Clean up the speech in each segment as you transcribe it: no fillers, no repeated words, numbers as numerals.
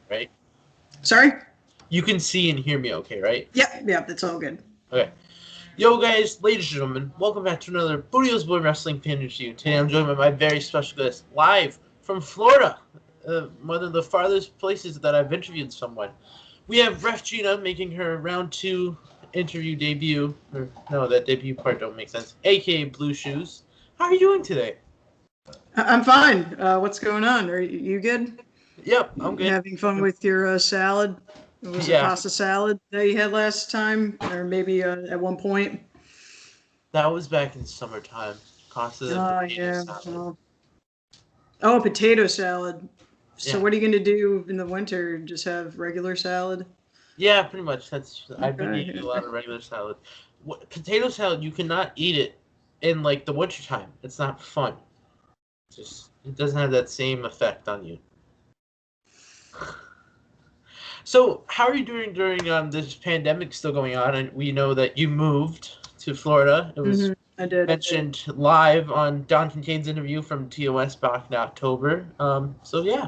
right? Sorry? You can see and hear me okay, right? Yep, that's all good. Okay. Yo, guys, ladies and gentlemen, welcome back to another Booty Boy Wrestling Fan Interview. Today I'm joined by my very special guest, live from Florida, one of the farthest places that I've interviewed someone. We have Ref Gina making her round 2 interview debut. No, that debut part don't make sense. A.K.A. Blue Shoes. How are you doing today? I'm fine. What's going on? Are you good? Yep, I'm good. You having fun with your salad? Was it pasta salad that you had last time? Or maybe at one point? That was back in summertime. Pasta and potato salad. Oh, potato salad. So Yeah. what are you going to do in the winter? Just have regular salad? Yeah, pretty much. I've been eating a lot of regular salad. Potato salad, you cannot eat it in like the wintertime. It's not fun. It doesn't have that same effect on you. So, how are you doing during this pandemic still going on? And we know that you moved to Florida. It was mentioned live on Don Kincaid's interview from TOS back in October. So yeah.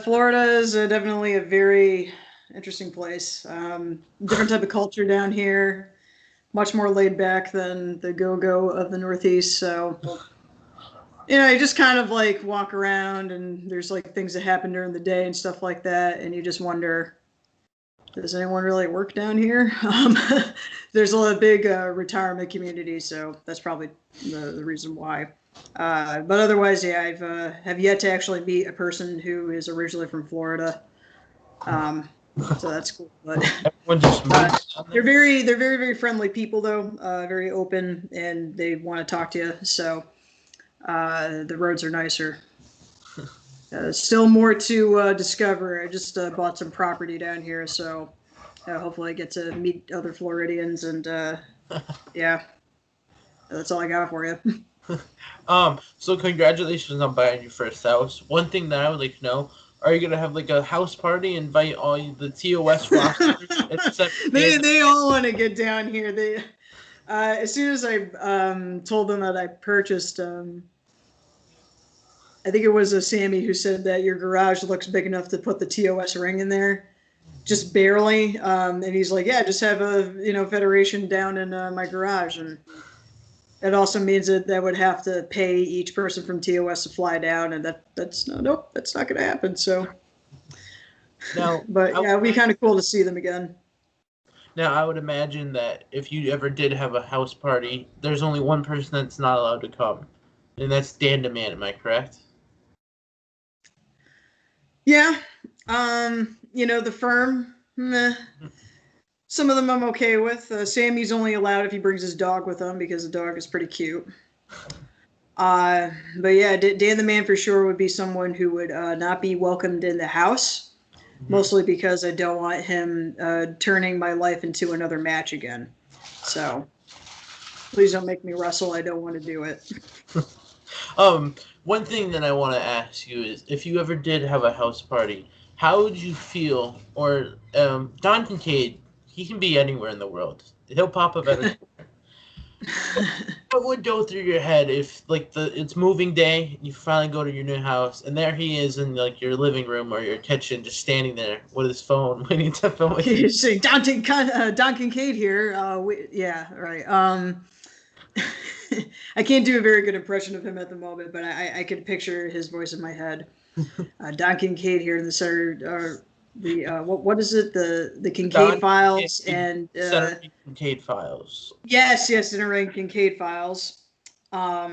Florida is definitely a very interesting place. Different type of culture down here. Much more laid back than the go-go of the Northeast. So, you just kind of like walk around and there's like things that happen during the day and stuff like that. And you just wonder, does anyone really work down here? There's a big retirement community. So that's probably the reason why. But otherwise, yeah, I've have yet to actually meet a person who is originally from Florida. So that's cool. But they're very friendly people, though. Very open, and they want to talk to you. So the roads are nicer. Still more to discover. I just bought some property down here, so hopefully I get to meet other Floridians. And yeah, that's all I got for you. So congratulations on buying your first house. One thing that I would like to know, are you going to have like a house party, invite all the TOS rosters? Except they all want to get down here. They as soon as I told them that I purchased, I think it was Sammy who said that your garage looks big enough to put the TOS ring in there, just barely. And he's like, yeah, just have a federation down in my garage. And it also means that would have to pay each person from TOS to fly down, and that's not going to happen. So, now, but yeah, it'd be kind of cool to see them again. Now, I would imagine that if you ever did have a house party, there's only one person that's not allowed to come, and that's Dan DeMann. Am I correct? Yeah, the firm. Meh. Some of them I'm okay with. Sammy's only allowed if he brings his dog with him because the dog is pretty cute. But yeah, Dan the Man for sure would be someone who would not be welcomed in the house, mostly because I don't want him turning my life into another match again. So please don't make me wrestle. I don't want to do it. One thing that I want to ask you is, if you ever did have a house party, how would you feel? Or Don Kincaid, he can be anywhere in the world. He'll pop up at a What would go through your head if, like, it's moving day, you finally go to your new house, and there he is in, like, your living room or your kitchen, just standing there with his phone, waiting to film with you? You're saying, Don Kincaid here. Yeah, right. I can't do a very good impression of him at the moment, but I can picture his voice in my head. Don Kincaid here in the center. What is it? The Kincaid Files and Kincaid Files. Yes, Interring Kincaid Files. All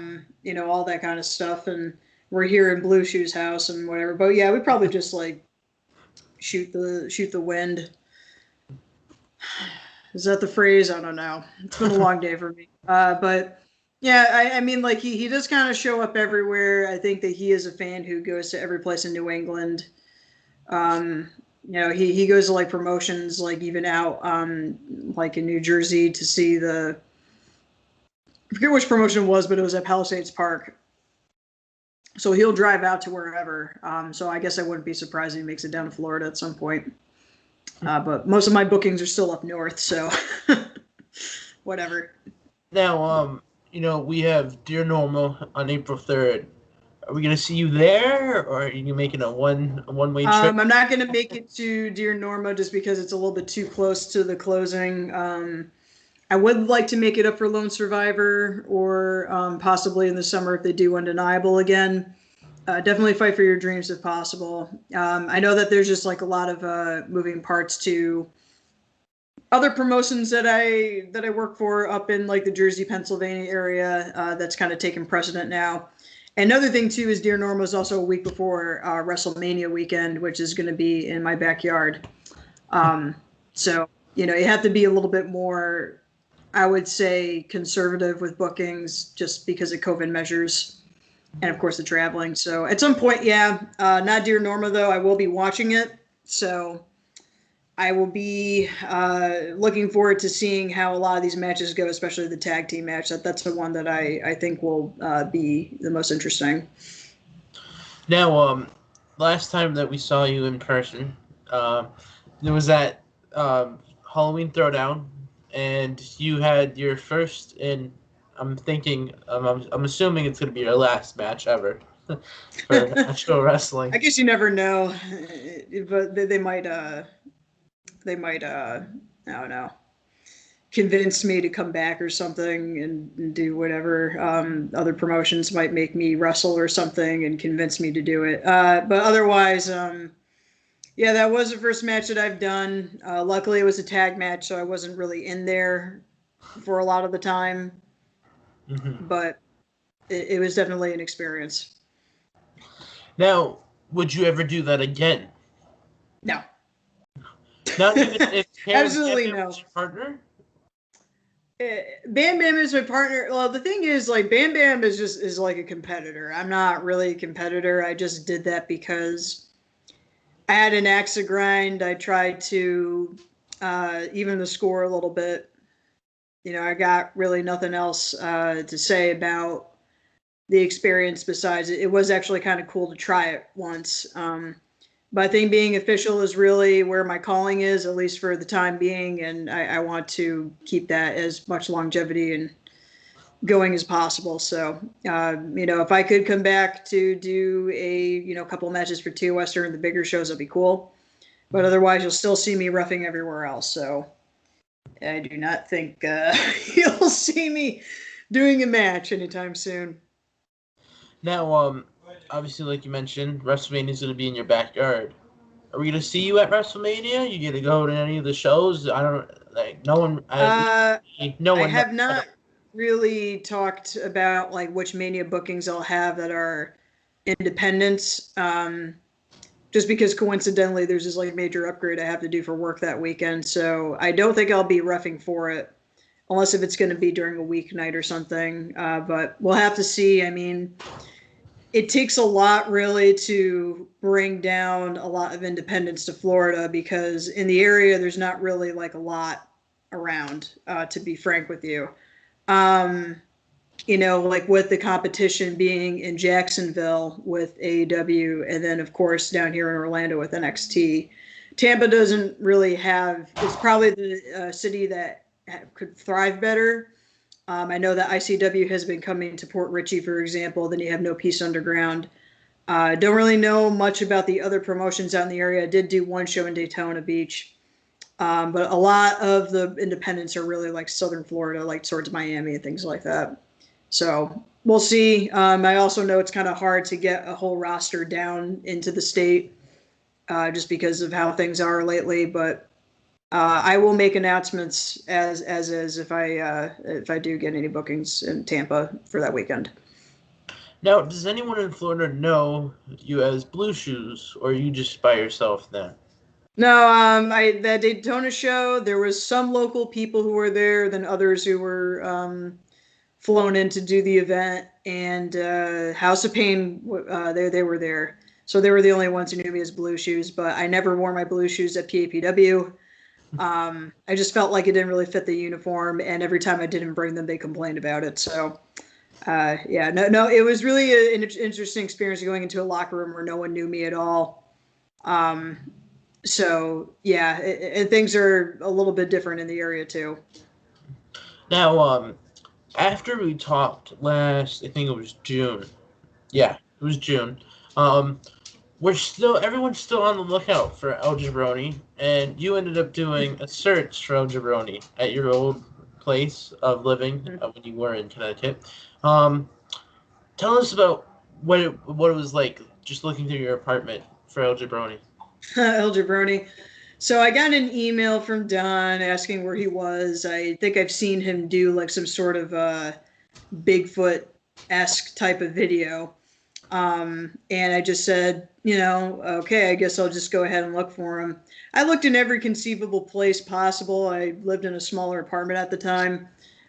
that kind of stuff, and we're here in Blue Shoes' house and whatever. But yeah, we probably just like shoot the wind. Is that the phrase? I don't know. It's been a long day for me. But yeah, I mean, like he does kind of show up everywhere. I think that he is a fan who goes to every place in New England. He goes to like promotions, like even out like in New Jersey to see I forget which promotion it was, but it was at Palisades Park. So he'll drive out to wherever. So I guess I wouldn't be surprised if he makes it down to Florida at some point. But most of my bookings are still up north, so whatever. Now, we have Dear Normal on April 3rd. Are we gonna see you there, or are you making a one-way trip? I'm not gonna make it to Dear Norma just because it's a little bit too close to the closing. I would like to make it up for Lone Survivor, or possibly in the summer if they do Undeniable again. Definitely fight for your dreams if possible. I know that there's just like a lot of moving parts to other promotions that I work for up in like the Jersey, Pennsylvania area. That's kind of taken precedent now. Another thing too is Dear Norma is also a week before WrestleMania weekend, which is going to be in my backyard. So you have to be a little bit more, I would say, conservative with bookings just because of COVID measures and of course the traveling. So at some point, not Dear Norma though. I will be watching it, so I will be looking forward to seeing how a lot of these matches go, especially the tag team match. That's the one that I think will be the most interesting. Now, last time that we saw you in person, there was that Halloween Throwdown, and you had your first, and I'm thinking, I'm assuming it's going to be your last match ever for actual wrestling. I guess you never know, but they might, I don't know, convince me to come back or something and do whatever. Other promotions might make me wrestle or something and convince me to do it. But otherwise, that was the first match that I've done. Luckily, it was a tag match, so I wasn't really in there for a lot of the time. Mm-hmm. But it was definitely an experience. Now, would you ever do that again? No. Not even if Absolutely no. Was your partner? Bam Bam is my partner. Well, the thing is, like, Bam Bam is like a competitor. I'm not really a competitor. I just did that because I had an axe to grind. I tried to even the score a little bit. I got really nothing else to say about the experience besides it was actually kind of cool to try it once. But I think being official is really where my calling is, at least for the time being, and I want to keep that as much longevity and going as possible. So, if I could come back to do a couple matches for TOS during the bigger shows, that'd be cool. But otherwise, you'll still see me roughing everywhere else. So I do not think you'll see me doing a match anytime soon. Now, obviously, like you mentioned, WrestleMania is going to be in your backyard. Are we going to see you at WrestleMania? You going to go to any of the shows? I don't like no one. I have not really talked about like which Mania bookings I'll have that are independents. Just because coincidentally there's this like major upgrade I have to do for work that weekend, so I don't think I'll be roughing for it, unless if it's going to be during a weeknight or something. But we'll have to see. I mean, it takes a lot really to bring down a lot of independents to Florida because in the area there's not really like a lot around, to be frank with you. Like with the competition being in Jacksonville with AEW, and then of course down here in Orlando with NXT. Tampa doesn't really have, it's probably the city that could thrive better. I know that ICW has been coming to Port Richey, for example. Then you have No Peace Underground. Don't really know much about the other promotions out in the area. I did do one show in Daytona Beach. But a lot of the independents are really like Southern Florida, like towards Miami and things like that. So we'll see. I also know it's kind of hard to get a whole roster down into the state just because of how things are lately. But I will make announcements as is if I do get any bookings in Tampa for that weekend. Now, does anyone in Florida know you as Blue Shoes, or are you just by yourself then? No, that Daytona show, there was some local people who were there, then others who were flown in to do the event, and House of Pain, they were there. So they were the only ones who knew me as Blue Shoes, but I never wore my blue shoes at PAPW. I just felt like it didn't really fit the uniform, and every time I didn't bring them, they complained about it. So, no, it was really an interesting experience going into a locker room where no one knew me at all. So, and things are a little bit different in the area, too. Now, after we talked last, I think it was June. Yeah, it was June. Everyone's still on the lookout for El Jabroni, and you ended up doing a search for El Jabroni at your old place of living when you were in Connecticut. Tell us about what it was like just looking through your apartment for El Jabroni. El Jabroni. So I got an email from Don asking where he was. I think I've seen him do like some sort of Bigfoot-esque type of video. And I just said, okay, I guess I'll just go ahead and look for him. I looked in every conceivable place possible. I lived in a smaller apartment at the time.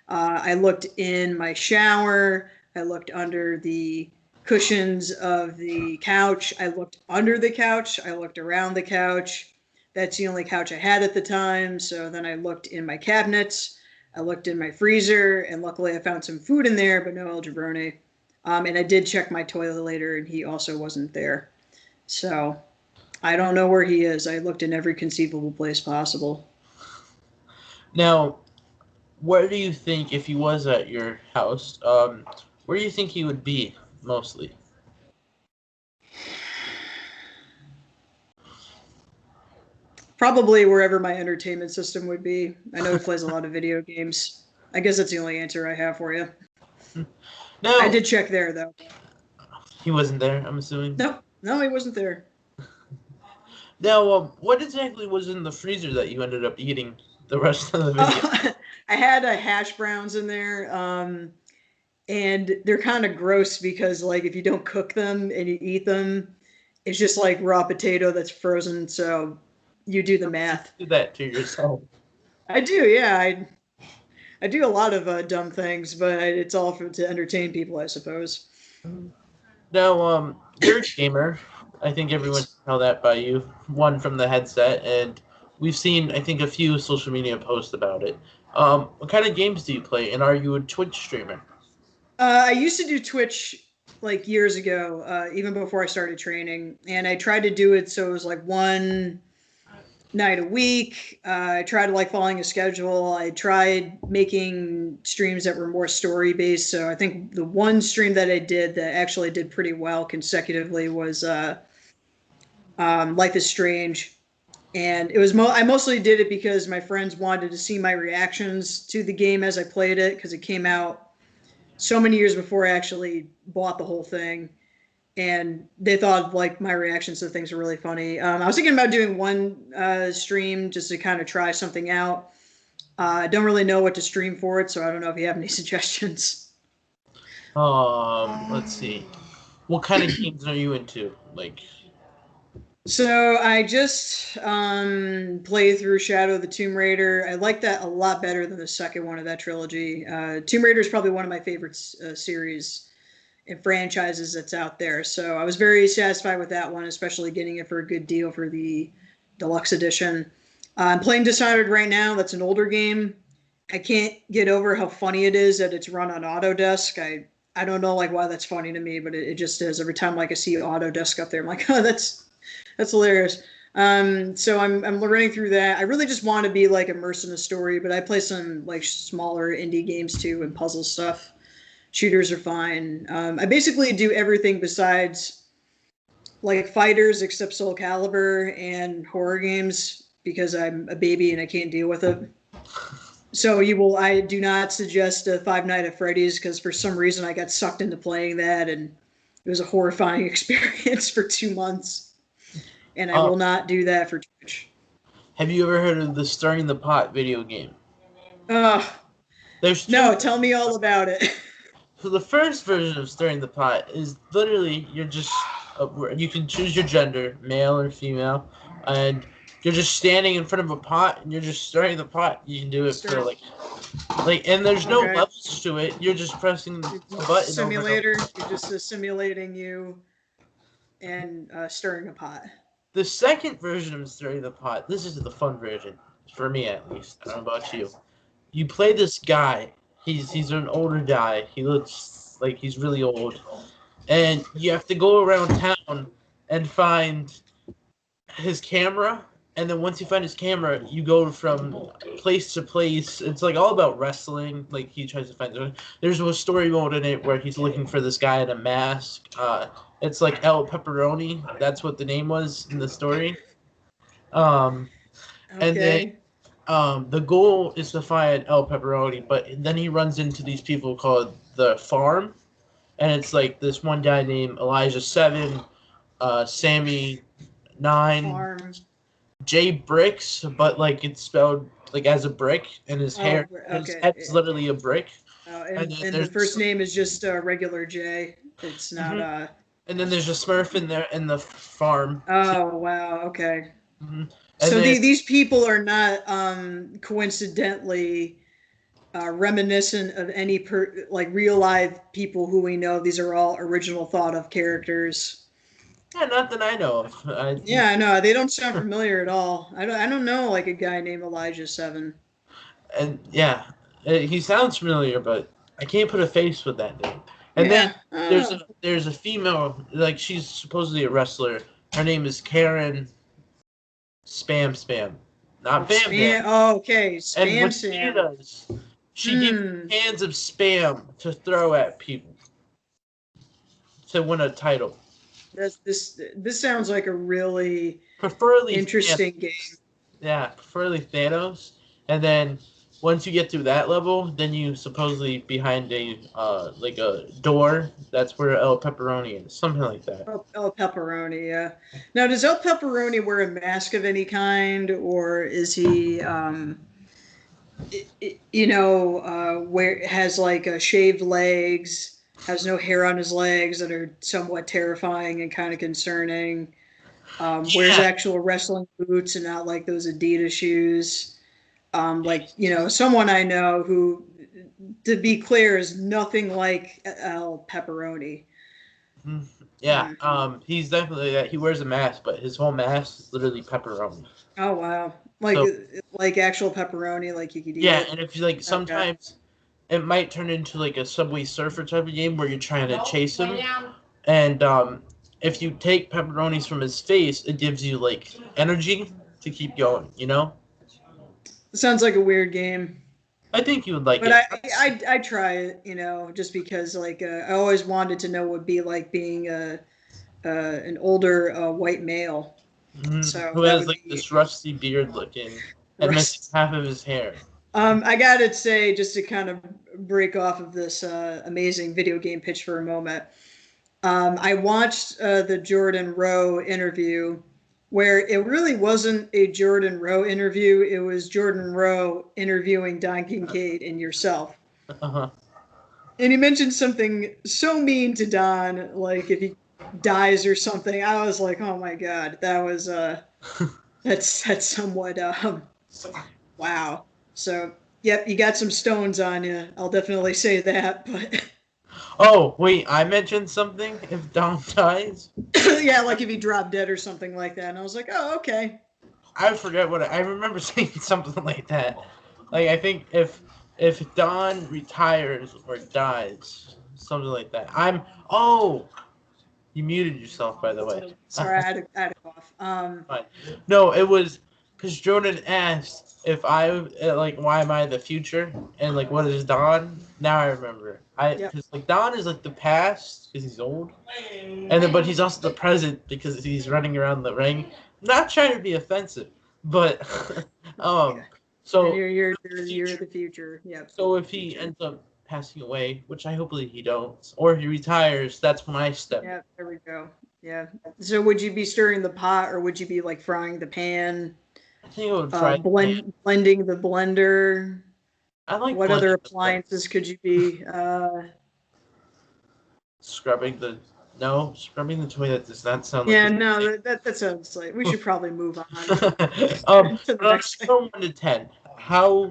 I looked in my shower. I looked under the cushions of the couch. I looked under the couch. I looked around the couch. That's the only couch I had at the time. So then I looked in my cabinets. I looked in my freezer, and luckily I found some food in there, but no El Jabroni. And I did check my toilet later, and he also wasn't there. So I don't know where he is. I looked in every conceivable place possible. Now, where do you think, if he was at your house, where do you think he would be mostly? Probably wherever my entertainment system would be. I know he plays a lot of video games. I guess that's the only answer I have for you. No, I did check there, though. He wasn't there, I'm assuming? No, he wasn't there. Now, what exactly was in the freezer that you ended up eating the rest of the video? I had hash browns in there, and they're kind of gross because, like, if you don't cook them and you eat them, it's just like raw potato that's frozen, so you do the math. Do that to yourself. I do, yeah. I do a lot of dumb things, but it's all to entertain people, I suppose. Now, you're a gamer. I think everyone can tell that by you. One from the headset, and we've seen, I think, a few social media posts about it. What kind of games do you play, and are you a Twitch streamer? I used to do Twitch like years ago, even before I started training, and I tried to do it so it was like one night a week. I tried like following a schedule. I tried making streams that were more story based. So I think the one stream that I did that actually did pretty well consecutively was Life is Strange. And it was I mostly did it because my friends wanted to see my reactions to the game as I played it, because it came out so many years before I actually bought the whole thing. And they thought like my reactions to things were really funny. I was thinking about doing one stream just to kind of try something out. I don't really know what to stream for it, so I don't know if you have any suggestions. Let's see. What kind of games are you into? So I just played through Shadow of the Tomb Raider. I like that a lot better than the second one of that trilogy. Tomb Raider is probably one of my favorite series and franchises that's out there. So I was very satisfied with that one, especially getting it for a good deal for the deluxe edition. I'm playing Dishonored right now. That's an older game. I can't get over how funny it is that it's run on Autodesk. I don't know like why that's funny to me, but it just is. Every time like I see Autodesk up there, I'm like, oh, that's hilarious. So I'm learning through that. I really just want to be like immersed in the story, but I play some like smaller indie games too and puzzle stuff. Shooters are fine. I basically do everything besides like fighters except Soul Calibur and horror games because I'm a baby and I can't deal with it. So I do not suggest a Five Nights at Freddy's because for some reason I got sucked into playing that and it was a horrifying experience for 2 months. And I will not do that for Twitch. Have you ever heard of the Stirring the Pot video game? No, tell me all about it. So the first version of Stirring the Pot is literally you can choose your gender, male or female, and you're just standing in front of a pot and you're just stirring the pot. You can do it for and there's no levels to it. You're just pressing a button. Simulator. You're just simulating you and stirring a pot. The second version of Stirring the Pot, this is the fun version, for me at least. I don't know about you. You play this guy. He's an older guy. He looks like he's really old. And you have to go around town and find his camera and then once you find his camera, you go from place to place. It's like all about wrestling. Like he tries to find. There's a story mode in it where he's looking for this guy in a mask. It's like El Pepperoni. That's what the name was in the story. Um, and then Okay. the goal is to find El Pepperoni, but then he runs into these people called the Farm, and it's like this one guy named Elijah 7, Sammy 9, Farm. Jay Bricks, but like it's spelled like as a brick, and his Oh, his okay. head's literally a brick. And then And the there's first name is just regular J. It's not Mhm. And then there's a Smurf in there in the farm. Oh wow. Okay. hmm And So then these people are not coincidentally reminiscent of any like real live people who we know. These are all original thought of characters. yeah, not that I know of. Yeah, I know they don't sound familiar at all. I don't know like a guy named Elijah 7. And yeah, he sounds familiar, but I can't put a face with that name. And then Yeah. Oh. there's a female, like she's supposedly a wrestler. Her name is Karen Spam, not Bam Bam. Spam. Oh, okay. And Spam what she Sam. does, she gives cans of spam to throw at people to win a title. This sounds like a really Preferably interesting Thanos. game. Yeah, preferably Thanos. And then once you get through that level, then you supposedly behind a like a door. That's where El Pepperoni is, something like that. El Pepperoni, yeah. Now, does El Pepperoni wear a mask of any kind, or is he, where has like shaved legs, has no hair on his legs that are somewhat terrifying and kind of concerning? Wears Yeah. actual wrestling boots and not like those Adidas shoes. Someone I know who, to be clear, is nothing like El Pepperoni. Yeah. He's definitely that. He wears a mask, but his whole mask is literally pepperoni. Oh wow! So Like actual pepperoni, like you could eat yeah, it. and if you like, sometimes it might turn into like a Subway Surfer type of game where you're trying to chase him, and if you take pepperonis from his face, it gives you like energy to keep going. You know. It sounds like a weird game, I think you would like but it. I try it, just because like I always wanted to know what it'd be like being an older white male. So Who that has would like be this rusty beard looking and missing rust. half of his hair. I gotta say, just to kind of break off of this amazing video game pitch for a moment, I watched the Jordan Rowe interview, where it really wasn't a Jordan Rowe interview. It was Jordan Rowe interviewing Don Kincaid and yourself. Uh-huh. And he mentioned something so mean to Don, like if he dies or something. I was like, oh my God, that was, that's somewhat, wow. So, yep, you got some stones on you. I'll definitely say that, but. Oh, wait, I mentioned something? If Dom dies? Yeah, like if he dropped dead or something like that. And I was like, oh, okay. I forget what I remember saying something like that. Like, I think if Don retires or dies, something like that. Oh, you muted yourself, by the way. Sorry, I had a cough. No, it was because Jordan asked if I like why am I the future and like what is Don? Now I remember. Because like Don is like the past because he's old, and then but he's also the present because he's running around the ring. I'm not trying to be offensive, but so you're the future. Yeah. So if he ends up passing away, which I hopefully he don't, or if he retires, that's when I step. Yeah, there we go. Yeah. So would you be stirring the pot, or would you be like frying the pan? I think I would fry blending the blender. I like what other appliances could you be? Scrubbing the toilet does not sound like no, that sounds like we should probably move on. To the next from 1 to 10, how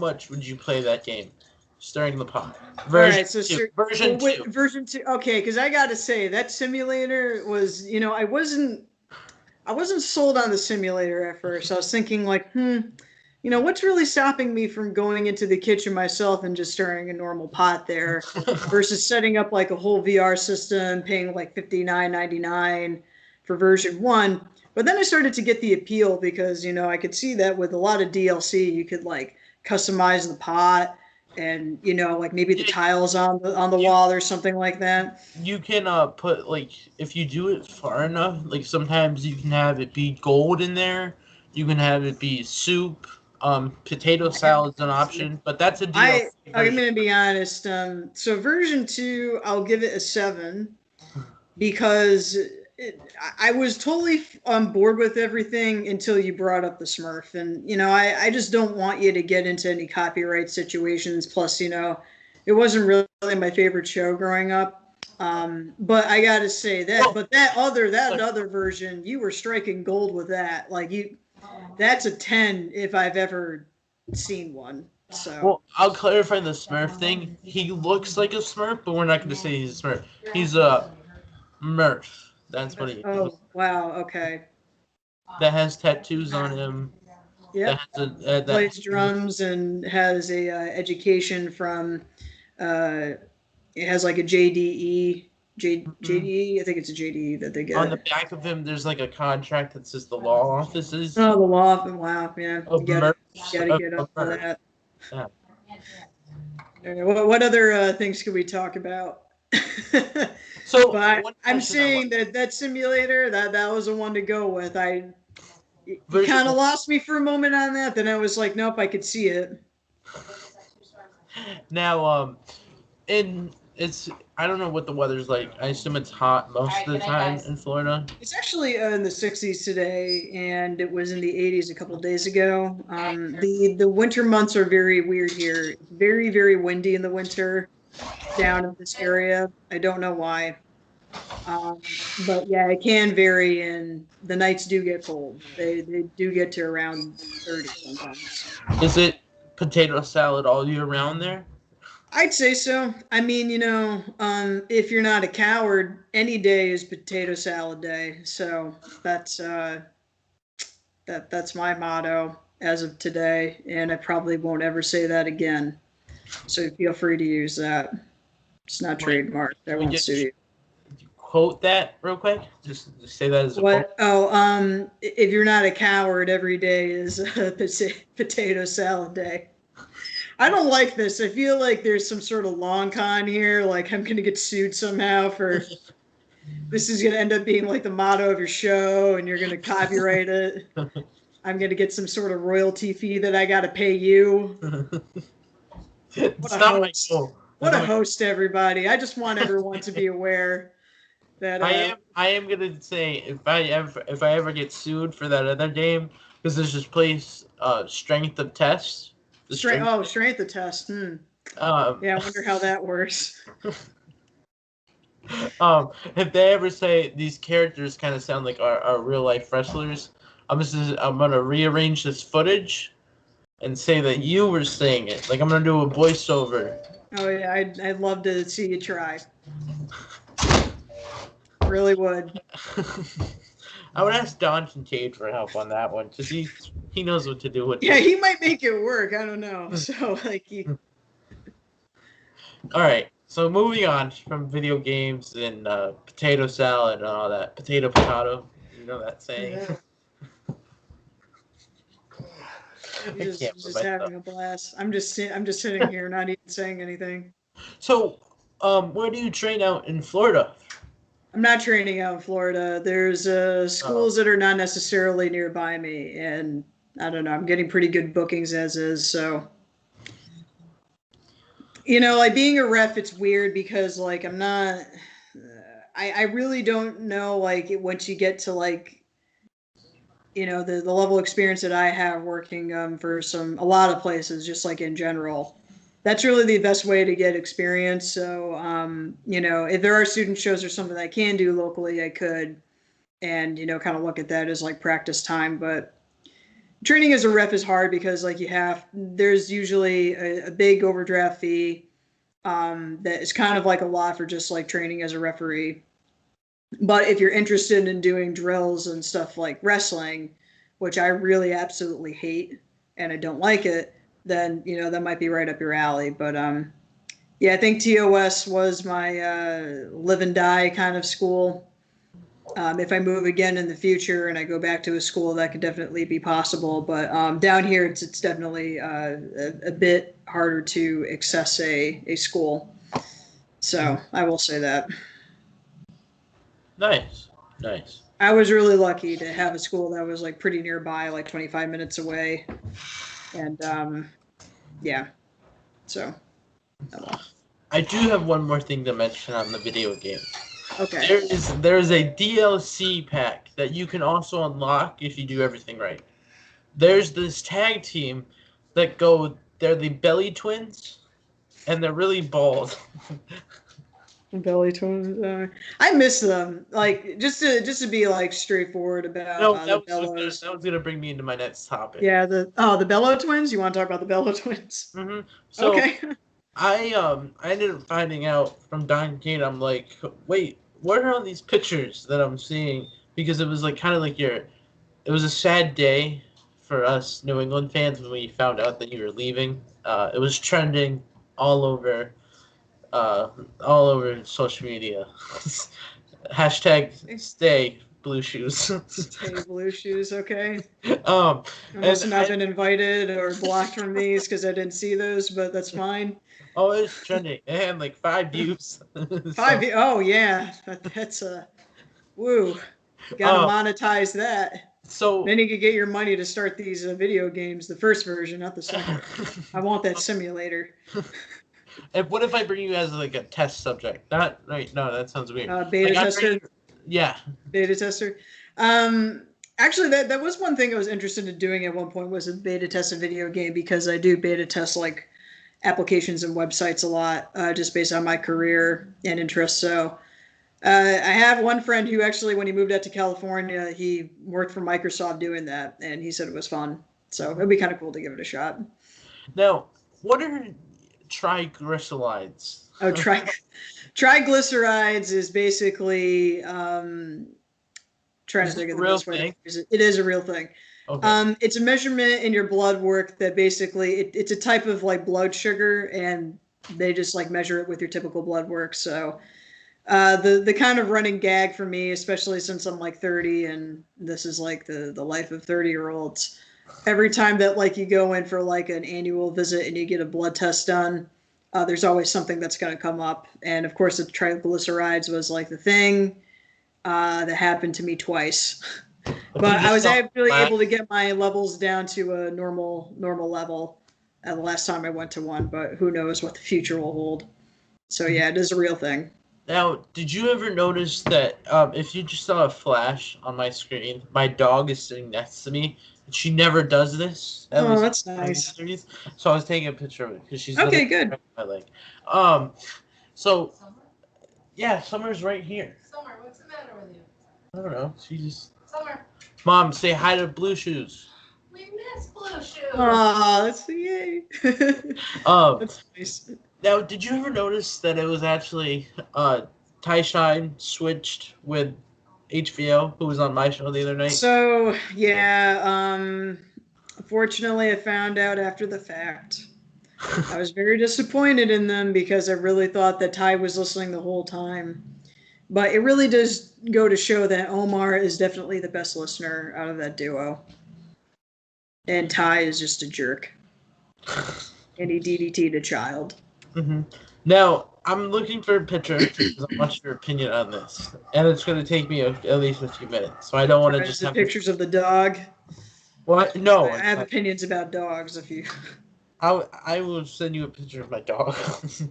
much would you play that game? Stirring the pot. Version 2. Version 2. Okay, because I gotta say that simulator was, I wasn't sold on the simulator at first. I was thinking like, what's really stopping me from going into the kitchen myself and just stirring a normal pot there versus setting up like a whole VR system, paying like $59.99 for version 1. But then I started to get the appeal because, you know, I could see that with a lot of DLC, you could like customize the pot and, you know, like maybe the tiles on the wall or something like that. You can put, like, if you do it far enough, like sometimes you can have it be gold in there. You can have it be soup. Potato salad's an option, but that's a DLC I'm version. going to be honest. So version 2, I'll give it a 7 because I was totally on board with everything until you brought up the Smurf. And, you know, I just don't want you to get into any copyright situations. Plus, you know, it wasn't really my favorite show growing up. But I got to say that, but that other version, you were striking gold with that. Like that's a 10 if I've ever seen one. So. Well, I'll clarify the Smurf thing. He looks like a Smurf, but we're not going to say he's a Smurf. He's a Murph. That's what he is. Oh, wow. Okay. That has tattoos on him. Yeah. That Plays drums and has a education from. It has like a JDE. JDE. I think it's a JDE that they get. On the back of him, there's like a contract that says the law offices. Oh, the law. Wow. Yeah. You gotta get up on that. Yeah. What other things could we talk about? So I'm saying that simulator that was the one to go with. You kind of lost me for a moment on that. Then I was like, nope, I could see it. Now, I don't know what the weather's like. I assume it's hot most of the time in Florida. It's actually in the 60s today, and it was in the 80s a couple of days ago. The winter months are very weird here. It's very, very windy in the winter down in this area. I don't know why. But yeah, it can vary, and the nights do get cold. They do get to around 30 sometimes. Is it potato salad all year round there? I'd say so. I mean, you know, if you're not a coward, any day is potato salad day. So that's that's my motto as of today, and I probably won't ever say that again. So feel free to use that. It's not trademarked. I won't sue you. Quote that real quick. Just say that as a quote. Oh, if you're not a coward, every day is a potato salad day. I don't like this. I feel like there's some sort of long con here. Like I'm gonna get sued somehow for. This is gonna end up being like the motto of your show, and you're gonna copyright it. I'm gonna get some sort of royalty fee that I gotta pay you. What a host, everybody! I just want everyone to be aware that I am gonna say if I ever get sued for that other game, because there's this place, Strength of Test. Strength of Test. Yeah, I wonder how that works. If they ever say these characters kind of sound like our real life wrestlers, I'm gonna rearrange this footage and say that you were saying it. Like I'm gonna do a voiceover. Oh yeah, I'd love to see you try. Really would. I would ask Don Kincaid for help on that one because he knows what to do with. Yeah, he might make it work. I don't know. So like All right. So moving on from video games and potato salad and all that, potato. You know that saying. Yeah. Just having a blast. I'm just sitting here, not even saying anything. So, where do you train out in Florida? I'm not training out in Florida. There's schools that are not necessarily nearby me, and I don't know. I'm getting pretty good bookings as is. So, you know, like being a ref, it's weird because like I'm not. I really don't know. Like once you get to like, you know, the level of experience that I have working for a lot of places, just like in general. That's really the best way to get experience. So, you know, if there are student shows or something that I can do locally, I could, and, you know, kind of look at that as like practice time. But training as a ref is hard because like there's usually a big overdraft fee that is kind of like a lot for just like training as a referee. But if you're interested in doing drills and stuff like wrestling, which I really absolutely hate and I don't like it, then, you know, that might be right up your alley. But, yeah, I think TOS was my live and die kind of school. If I move again in the future and I go back to a school, that could definitely be possible. But down here, it's definitely a bit harder to access a school. So I will say that. Nice, nice. I was really lucky to have a school that was like pretty nearby, like 25 minutes away. And yeah, so. Oh well. I do have one more thing to mention on the video game. Okay. There's a DLC pack that you can also unlock if you do everything right. There's this tag team that they're the Belly Twins, and they're really bald. Belly twins. I miss them. Like just to be like straightforward about No, the Bellows. that was gonna bring me into my next topic. Yeah, the Bellow twins. You want to talk about the Bellow twins? Mm-hmm. So Okay. I ended up finding out from Don Kane. I'm like, wait, what are all these pictures that I'm seeing? Because it was like kind of like it was a sad day for us New England fans when we found out that you were leaving. It was trending all over social media. Hashtag stay blue shoes. Stay blue shoes. Okay. um, I must have not been invited or blocked from these because I didn't see those, but that's fine. Oh, it's trending. It had like 5 views. 5 views. Oh yeah, that's a woo. Gotta monetize that. So then you could get your money to start these video games. The first version, not the second. I want that simulator. And what if I bring you as like a test subject? Not right. No, that sounds weird. Beta tester. Yeah. Beta tester. Actually, that was one thing I was interested in doing at one point was a beta test a video game because I do beta test like applications and websites a lot, just based on my career and interests. So I have one friend who actually, when he moved out to California, he worked for Microsoft doing that, and he said it was fun. So it'd be kind of cool to give it a shot. Now, what are triglycerides? Oh, triglycerides is basically trying to think of the best way to use it. It is a real thing. Okay. It's a measurement in your blood work that basically it's a type of like blood sugar, and they just like measure it with your typical blood work. So the kind of running gag for me, especially since I'm like 30 and this is like the life of 30-year-olds, every time that like you go in for like an annual visit and you get a blood test done, there's always something that's going to come up. And of course the triglycerides was like the thing that happened to me twice. But I was actually able to get my levels down to a normal level the last time I went to one, but who knows what the future will hold. So yeah, it is a real thing. Now, did you ever notice that if you just saw a flash on my screen, my dog is sitting next to me, and she never does this. Oh, that's nice. So I was taking a picture of it because she's okay. Good. My leg. So yeah, Summer's right here. Summer, what's the matter with you? I don't know. She just. Summer. Mom, say hi to Blue Shoes. We miss Blue Shoes. Oh, that's yay. That's nice. Now, did you ever notice that it was actually Ty Shine switched with HBO, who was on my show the other night? So yeah, unfortunately, I found out after the fact. I was very disappointed in them because I really thought that Ty was listening the whole time. But it really does go to show that Omar is definitely the best listener out of that duo. And Ty is just a jerk. And he DDT'd a child. Mm-hmm. Now, I'm looking for a picture because I want your opinion on this. And it's going to take me at least a few minutes. So I don't want to just have pictures of the dog. What? No. I have opinions about dogs if you... I will send you a picture of my dog. So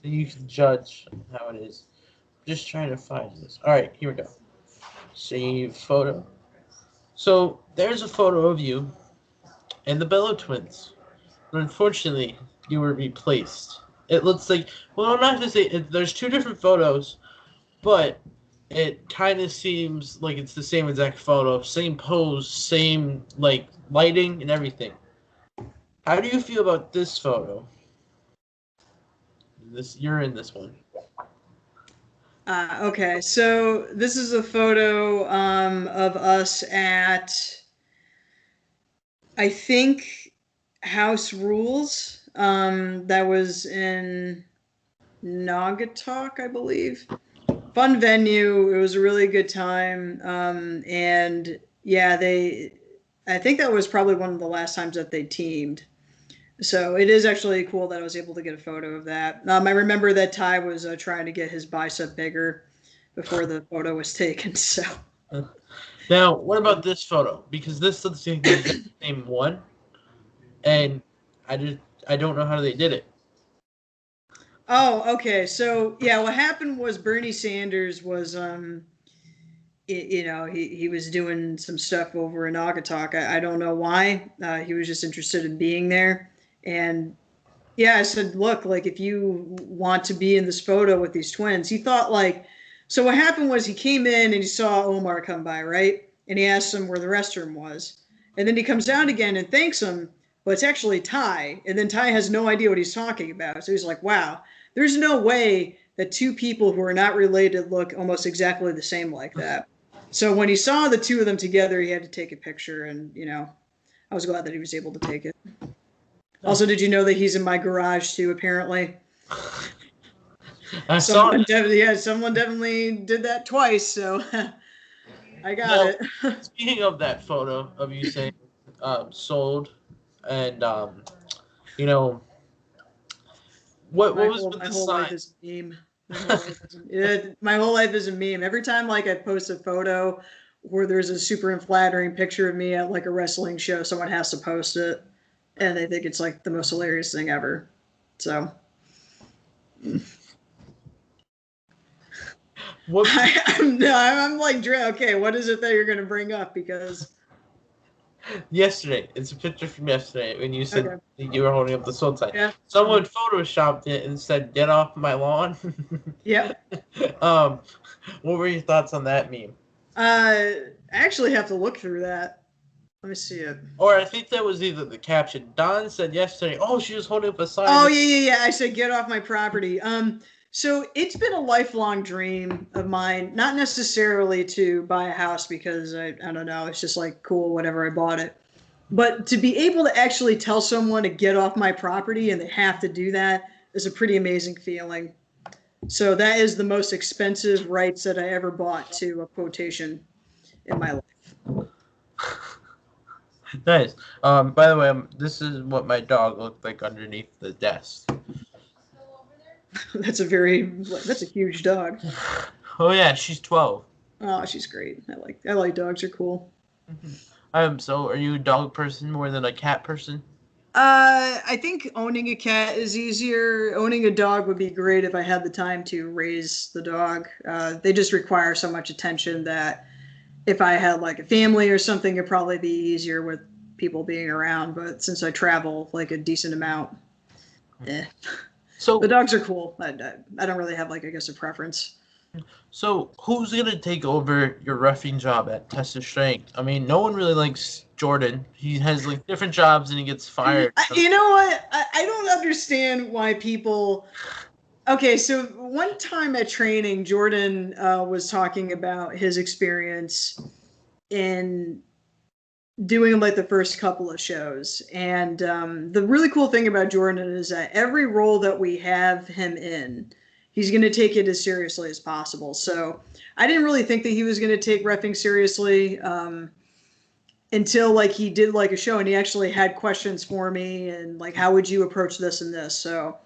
you can judge how it is. Just trying to find this. All right, here we go. Save photo. So there's a photo of you and the Bello twins. But unfortunately, you were replaced. It looks like, well, I'm not going to say, there's two different photos, but it kind of seems like it's the same exact photo, same pose, same, like, lighting and everything. How do you feel about this photo? You're in this one. Okay, so this is a photo of us at, I think, House Rules. That was in Naugatuck, I believe. fun venue. It was a really good time. And yeah, I think that was probably one of the last times that they teamed. So it is actually cool that I was able to get a photo of that. I remember that Ty was trying to get his bicep bigger before the photo was taken. So Now, what about this photo? Because this looks like the exact same one, and I don't know how they did it. oh, okay. So yeah, what happened was Bernie Sanders was he was doing some stuff over in Naugatuck. I don't know why. He was just interested in being there. And yeah, I said, look, like if you want to be in this photo with these twins, he thought like, so what happened was he came in and he saw Omar come by, right? And he asked him where the restroom was. And then he comes down again and thanks him, but it's actually Ty. And then Ty has no idea what he's talking about. So he's like, wow, there's no way that two people who are not related look almost exactly the same like that. So when he saw the two of them together, he had to take a picture, and I was glad that he was able to take it. Also, did you know that he's in my garage too? Apparently, someone definitely did that twice. So I got it. Speaking of that photo of you saying sold, and what was with my the whole sign? life is a meme. My whole life is a meme. Every time like I post a photo where there's a super unflattering picture of me at like a wrestling show, someone has to post it, and they think it's like the most hilarious thing ever. So What? I'm like, okay, what is it that you're gonna bring up? Because Yesterday, it's a picture from yesterday when you said Okay. you were holding up the sold sign. Yeah. Someone photoshopped it and said, "Get off my lawn." Yeah. What were your thoughts on that meme? I actually have to look through that. Let me see it. Or I think that was either the caption. Don said yesterday, "Oh, she was holding up a sign." Oh yeah. I said get off my property. So it's been a lifelong dream of mine, not necessarily to buy a house because I don't know, it's just like cool, whatever, I bought it. But to be able to actually tell someone to get off my property and they have to do that is a pretty amazing feeling. So that is the most expensive rights that I ever bought to a quotation in my life. Nice. By the way, this is what my dog looked like underneath the desk. That's a huge dog. Oh yeah, she's 12. Oh, she's great. I like dogs. Are cool. So are you a dog person more than a cat person? I think owning a cat is easier. Owning a dog would be great if I had the time to raise the dog. They just require so much attention that if I had like a family or something, it'd probably be easier with people being around. But since I travel like a decent amount, So the dogs are cool. I don't really have like, I guess, a preference. So who's gonna take over your roughing job at Test of Strength? I mean, no one really likes Jordan. He has like different jobs and he gets fired. You know what? I don't understand why people. Okay, so one time at training, Jordan was talking about his experience in doing like the first couple of shows. And the really cool thing about Jordan is that every role that we have him in, he's going to take it as seriously as possible. So I didn't really think that he was going to take reffing seriously until like he did like a show and he actually had questions for me and like, how would you approach this and this? So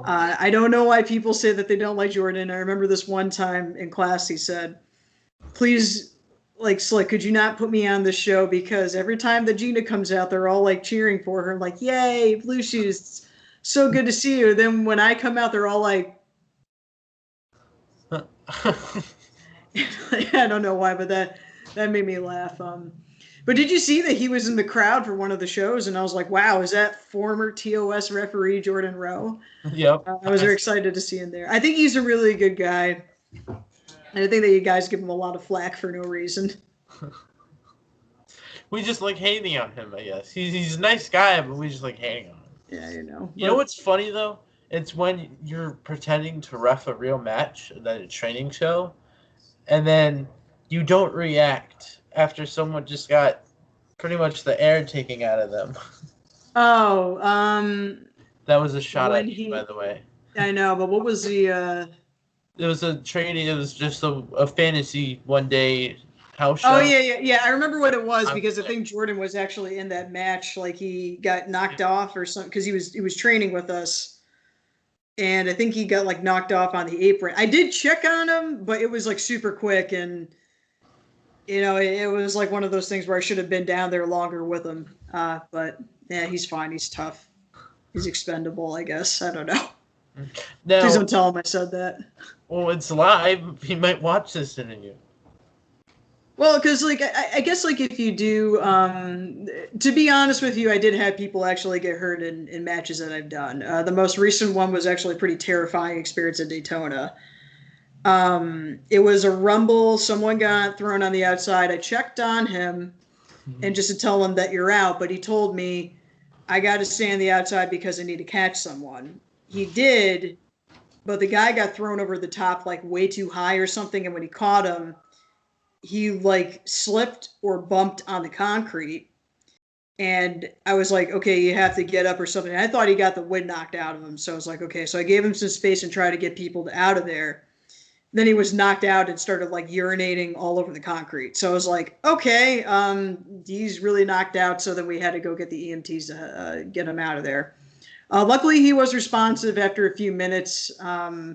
I don't know why people say that they don't like Jordan. I remember this one time in class, he said, please, like, Slick, could you not put me on the show? Because every time that Gina comes out, they're all like cheering for her. Like, yay, Blue Shoes, so good to see you. Then when I come out, they're all like, I don't know why, but that made me laugh. But did you see that he was in the crowd for one of the shows? And I was like, wow, is that former TOS referee Jordan Rowe? Yep. I was very excited to see him there. I think he's a really good guy. And I think that you guys give him a lot of flack for no reason. We just like hating on him, I guess. He's a nice guy, but we just like hating on him. Yeah, you know. You know what's funny, though? It's when you're pretending to ref a real match at a training show, and then you don't react after someone just got pretty much the air taken out of them. Oh, That was a shot at you, by the way. I know, but what was the It was a training. It was just a fantasy one day house show. Oh yeah. I remember what it was because I think Jordan was actually in that match. Like he got knocked off or something because he was training with us, and I think he got like knocked off on the apron. I did check on him, but it was like super quick, and it was like one of those things where I should have been down there longer with him. But yeah, he's fine. He's tough. He's expendable, I guess. I don't know. Now, please don't tell him I said that. Well, it's live. He might watch this interview. Well, because like I guess like if you do, to be honest with you, I did have people actually get hurt in matches that I've done. The most recent one was actually a pretty terrifying experience at Daytona. It was a rumble. Someone got thrown on the outside. I checked on him, and just to tell him that you're out, but he told me I got to stay on the outside because I need to catch someone. He did, but the guy got thrown over the top like way too high or something, and when he caught him, he like slipped or bumped on the concrete, and I was like, okay, you have to get up or something. And I thought he got the wind knocked out of him, so I was like, okay. So I gave him some space and tried to get people out of there. Then he was knocked out and started like urinating all over the concrete. So I was like, okay, he's really knocked out. So then we had to go get the EMTs to get him out of there. Luckily, he was responsive after a few minutes. So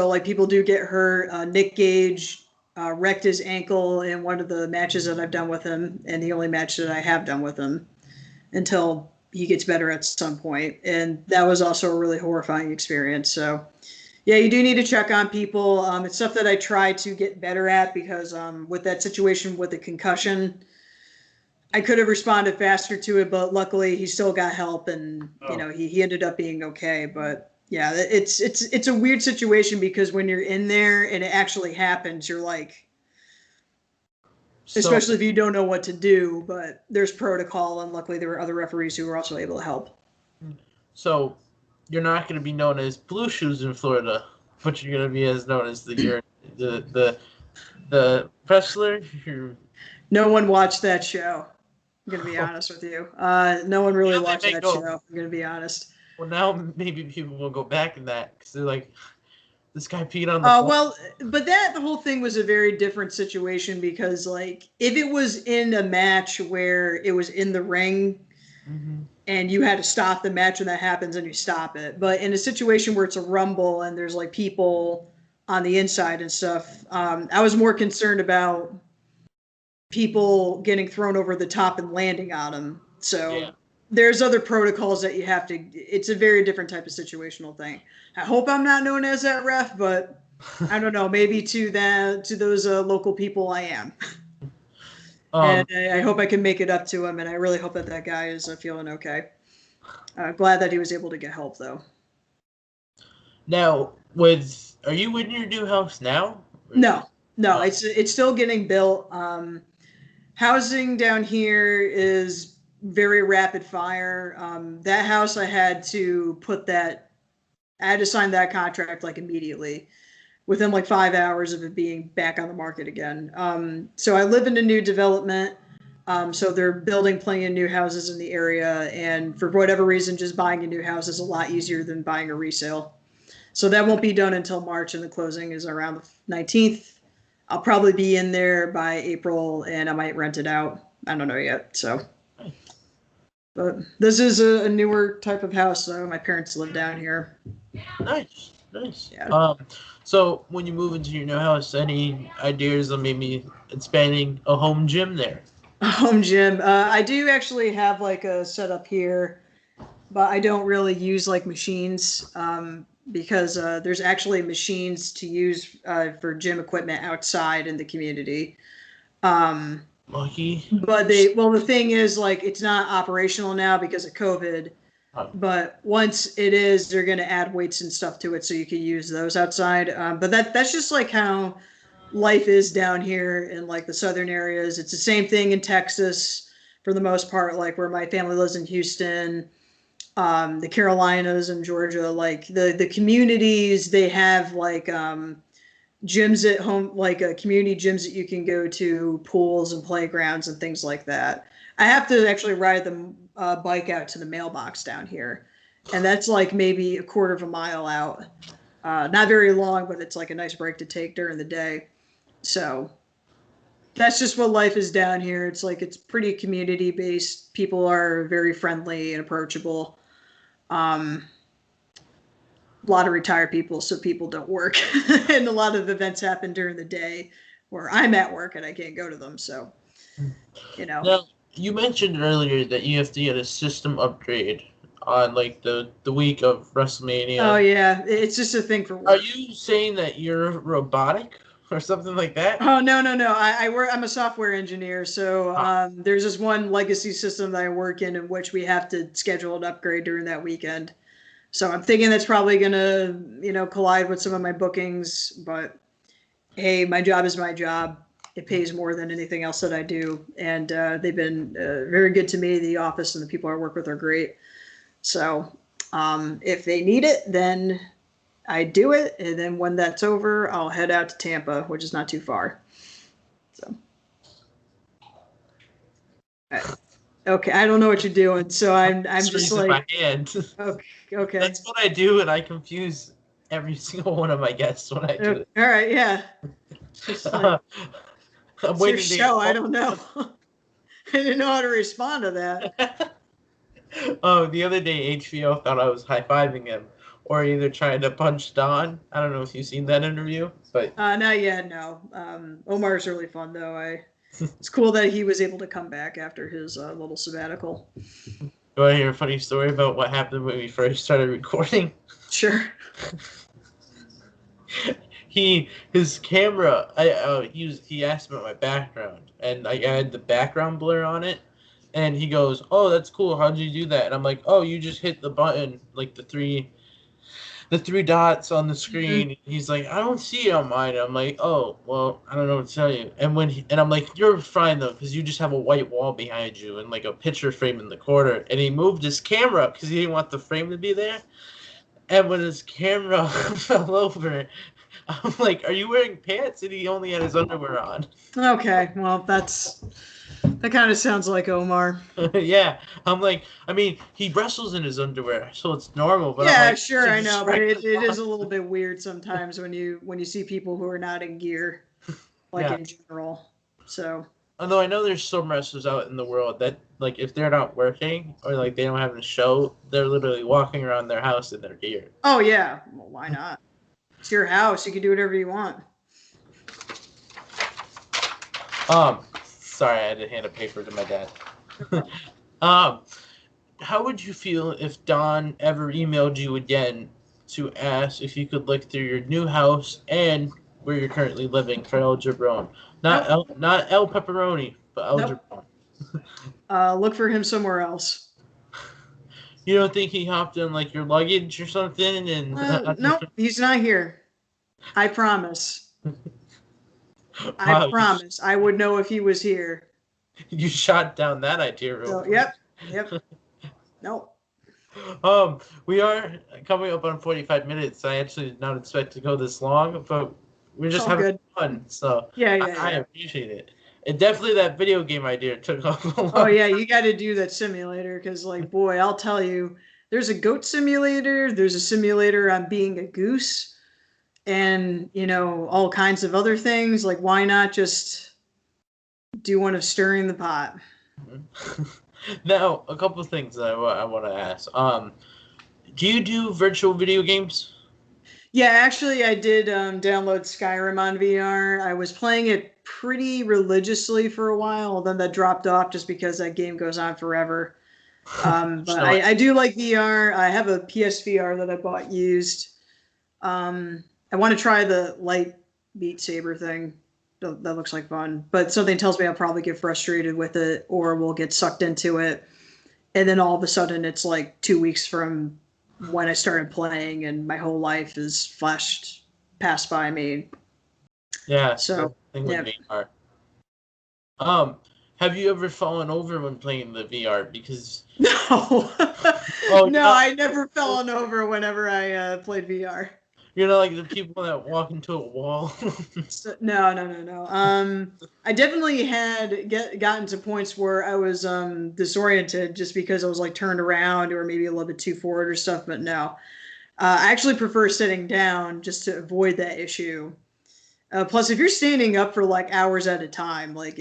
like people do get hurt. Nick Gage wrecked his ankle in one of the matches that I've done with him, and the only match that I have done with him until he gets better at some point. And that was also a really horrifying experience. So yeah, you do need to check on people. It's stuff that I try to get better at because with that situation with the concussion, I could have responded faster to it, but luckily he still got help, and he ended up being okay. But yeah, it's a weird situation because when you're in there and it actually happens, you're like, especially if you don't know what to do. But there's protocol, and luckily there were other referees who were also able to help. So you're not going to be known as Blue Shoes in Florida, but you're going to be known as the wrestler. No one watched that show. I'm going to be honest with you. No one really watched that show. I'm going to be honest. Well, now maybe people will go back in that because they're like, this guy peed on the floor. Well, but the whole thing was a very different situation because, like, if it was in a match where it was in the ring and you had to stop the match when that happens, and you stop it. But in a situation where it's a rumble and there's, like, people on the inside and stuff, I was more concerned about people getting thrown over the top and landing on them. So there's other protocols that you have to. It's a very different type of situational thing. I hope I'm not known as that ref, but I don't know. Maybe to those local people, I am. And I hope I can make it up to him, and I really hope that guy is feeling okay. Glad that he was able to get help, though. Now, are you in your new house now? No, it's still getting built. Housing down here is very rapid fire. That house I had to sign that contract like immediately within like 5 hours of it being back on the market again. So I live in a new development. So they're building plenty of new houses in the area. And for whatever reason, just buying a new house is a lot easier than buying a resale. So that won't be done until March, and the closing is around the 19th. I'll probably be in there by April, and I might rent it out. I don't know yet. So, but this is a newer type of house. So my parents live down here. Nice. Yeah. So when you move into your new house, any ideas of maybe expanding a home gym there? A home gym. I do actually have like a setup here, but I don't really use like machines. Because there's actually machines to use for gym equipment outside in the community. Lucky. But the thing is, like, it's not operational now because of COVID. But once it is, they're going to add weights and stuff to it so you can use those outside. But that's just like how life is down here in like the southern areas. It's the same thing in Texas for the most part, like where my family lives in Houston. The Carolinas and Georgia, like the communities, they have like gyms at home, like community gyms that you can go to, pools and playgrounds and things like that. I have to actually ride the bike out to the mailbox down here, and that's like maybe a quarter of a mile out. Not very long, but it's like a nice break to take during the day. So that's just what life is down here. It's like it's pretty community based. People are very friendly and approachable. A lot of retired people, so people don't work, and a lot of events happen during the day where I'm at work and I can't go to them. So, Now, you mentioned earlier that you have to get a system upgrade on like the week of WrestleMania. Oh yeah, it's just a thing for work. Are you saying that you're robotic or something like that? Oh no. I work. I'm a software engineer, so there's this one legacy system that I work in which we have to schedule an upgrade during that weekend. So I'm thinking that's probably gonna, collide with some of my bookings. But hey, my job is my job. It pays more than anything else that I do, and they've been very good to me. The office and the people I work with are great. So if they need it, then I do it, and then when that's over, I'll head out to Tampa, which is not too far. So, okay, I don't know what you're doing, so I'm just like, my hand. Okay. That's what I do, and I confuse every single one of my guests when I do it. All right, yeah. Just like, I'm it's waiting your show. I don't know. I didn't know how to respond to that. Oh, the other day HBO thought I was high-fiving him, or either trying to punch Don. I don't know if you've seen that interview, but not yet. No. Omar's really fun though. It's cool that he was able to come back after his little sabbatical. Do I hear a funny story about what happened when we first started recording? Sure. His camera. He asked about my background, and I had the background blur on it, and he goes, "Oh, that's cool. How'd you do that?" And I'm like, "Oh, you just hit the button, like the three dots on the screen." Mm-hmm. He's like, "I don't see it on mine." I'm like, "Oh, well, I don't know what to tell you." And I'm like, "You're fine though, because you just have a white wall behind you and like a picture frame in the corner." And he moved his camera because he didn't want the frame to be there. And when his camera fell over, I'm like, "Are you wearing pants?" And he only had his underwear on. Okay, well, that kind of sounds like Omar. Yeah, I'm like, I mean, he wrestles in his underwear, so it's normal. But yeah, like, sure, I know, but it is a little bit weird sometimes when you see people who are not in gear, like in general. So. Although I know there's some wrestlers out in the world that, like, if they're not working or like they don't have a show, they're literally walking around their house in their gear. Oh yeah, well, why not? It's your house. You can do whatever you want. Sorry, I had to hand a paper to my dad. How would you feel if Don ever emailed you again to ask if you could look through your new house and where you're currently living for El Jabron? Not El Pepperoni, but El Jabron. Look for him somewhere else. You don't think he hopped in like your luggage or something? And nope, he's not here. I promise. I promise. I would know if he was here. You shot down that idea real quick. Yep. Nope. We are coming up on 45 minutes. I actually did not expect to go this long, but we're just having fun. So I appreciate it. And definitely that video game idea took off a lot. Oh yeah, you got to do that simulator because, like, boy, I'll tell you, there's a goat simulator. There's a simulator on being a goose. And, all kinds of other things. Like, why not just do one of stirring the pot? Now, a couple of things that I want to ask. Do you do virtual video games? Yeah, actually, I did download Skyrim on VR. I was playing it pretty religiously for a while. Then that dropped off just because that game goes on forever. But I do like VR. I have a PSVR that I bought used. I want to try the light Beat Saber thing. That looks like fun. But something tells me I'll probably get frustrated with it or will get sucked into it. And then all of a sudden it's like 2 weeks from when I started playing and my whole life is passed by me. Yeah. So, VR. Have you ever fallen over when playing the VR? Because no. I never fallen over whenever I played VR. You're not like the people that walk into a wall. No. I definitely had gotten to points where I was disoriented just because I was like turned around or maybe a little bit too forward or stuff. But no, I actually prefer sitting down just to avoid that issue. Plus, if you're standing up for like hours at a time, like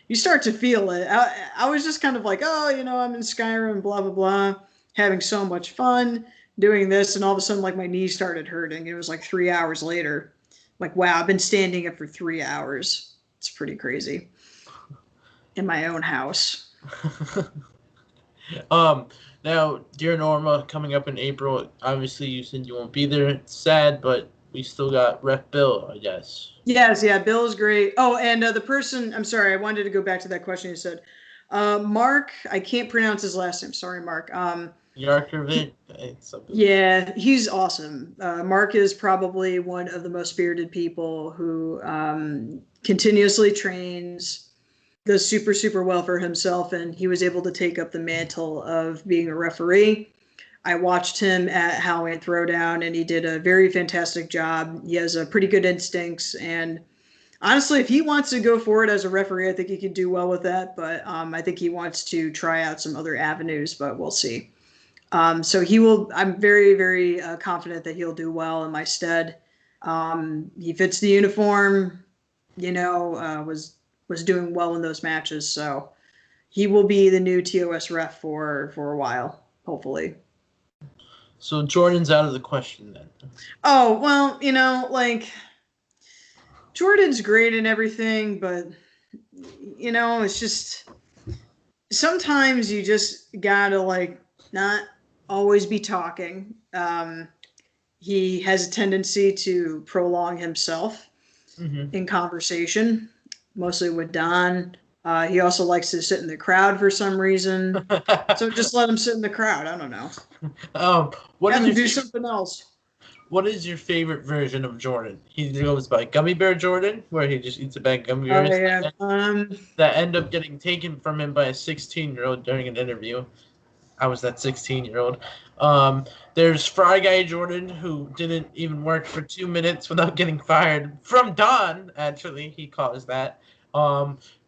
you start to feel it. I was just kind of like, oh, I'm in Skyrim, blah blah blah, having so much fun doing this, and all of a sudden, like my knees started hurting. It was like 3 hours later. Like, wow, I've been standing up for 3 hours. It's pretty crazy. In my own house. Now, dear Norma, coming up in April. Obviously, you said you won't be there. It's sad, but we still got Ref Bill, I guess. Yes, yeah, Bill is great. Oh, and the person, I'm sorry, I wanted to go back to that question you said. Mark, I can't pronounce his last name. Sorry, Mark. Yarkovich. Yeah, he's awesome. Mark is probably one of the most spirited people who continuously trains, does super, super well for himself, and he was able to take up the mantle of being a referee. I watched him at Halloween Throwdown, and he did a very fantastic job. He has a pretty good instincts, and honestly, if he wants to go forward as a referee, I think he could do well with that, but I think he wants to try out some other avenues, but we'll see. So he will. I'm very, very confident that he'll do well in my stead. He fits the uniform. Was doing well in those matches, so he will be the new TOS ref for a while, hopefully. So Jordan's out of the question then. Oh well, like Jordan's great and everything, but it's just sometimes you just gotta like not always be talking. He has a tendency to prolong himself in conversation, mostly with Don. He also likes to sit in the crowd for some reason. So just let him sit in the crowd. I don't know. What Have him do something else. What is your favorite version of Jordan? He goes by Gummy Bear Jordan, where he just eats a bag of gummy bears. Oh, yeah. That end up getting taken from him by a 16-year-old during an interview. I was that 16-year-old. There's Fry Guy Jordan, who didn't even work for 2 minutes without getting fired from Don. Actually, he calls that.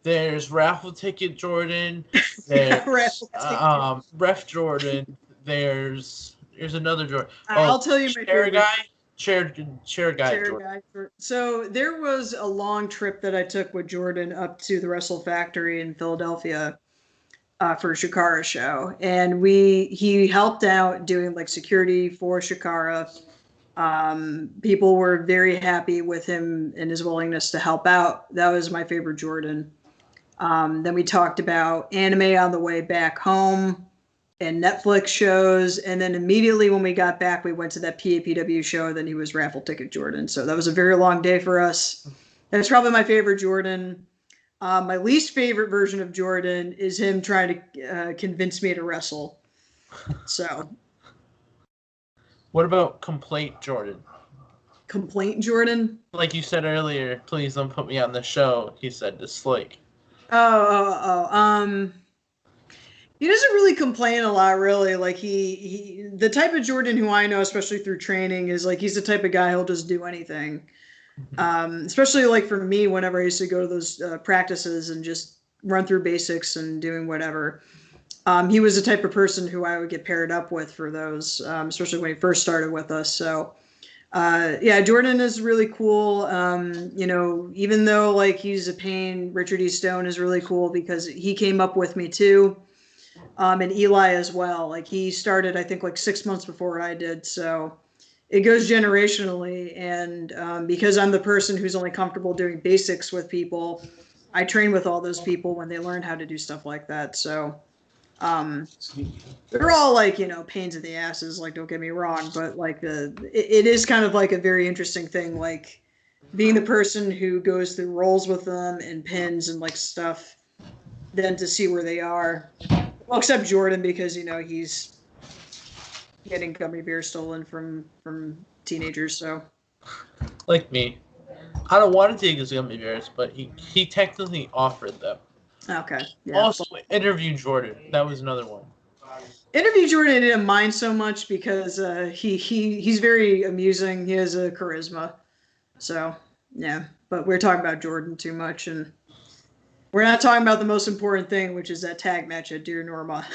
There's Raffle Ticket Jordan. There's Ref Jordan. There's another Jordan. I'll tell you my favorite. Chair guy. So there was a long trip that I took with Jordan up to the Wrestle Factory in Philadelphia for Shakara show, and he helped out doing like security for Shakara. People were very happy with him and his willingness to help out. That was my favorite Jordan. Then we talked about anime on the way back home and Netflix shows. And then immediately when we got back, we went to that PAPW show. Then he was Raffle Ticket Jordan. So that was a very long day for us. That's probably my favorite Jordan. My least favorite version of Jordan is him trying to convince me to wrestle. So. What about Complaint Jordan? Complaint Jordan? Like you said earlier, please don't put me on the show. He said to Slick. He doesn't really complain a lot, really. Like he the type of Jordan who I know, especially through training, is like he's the type of guy who'll just do anything. Especially like for me, whenever I used to go to those practices and just run through basics and doing whatever. He was the type of person who I would get paired up with for those, especially when he first started with us. So, Jordan is really cool. Even though like he's a pain, Richard E. Stone is really cool because he came up with me too. And Eli as well. Like he started, I think, like 6 months before I did. So it goes generationally. And because I'm the person who's only comfortable doing basics with people, I train with all those people when they learn how to do stuff like that. So they're all like, pains in the asses, like, don't get me wrong. But like it is kind of like a very interesting thing, like being the person who goes through rolls with them and pins and like stuff, then to see where they are. Well, except Jordan, because he's getting gummy bears stolen from teenagers. So, like me, I don't want to take his gummy bears, but he technically offered them. Okay. Yeah. Also, interview Jordan. That was another one. Interview Jordan I didn't mind so much because he's very amusing. He has a charisma. So yeah, but we're talking about Jordan too much, and we're not talking about the most important thing, which is that tag match at Dear Norma.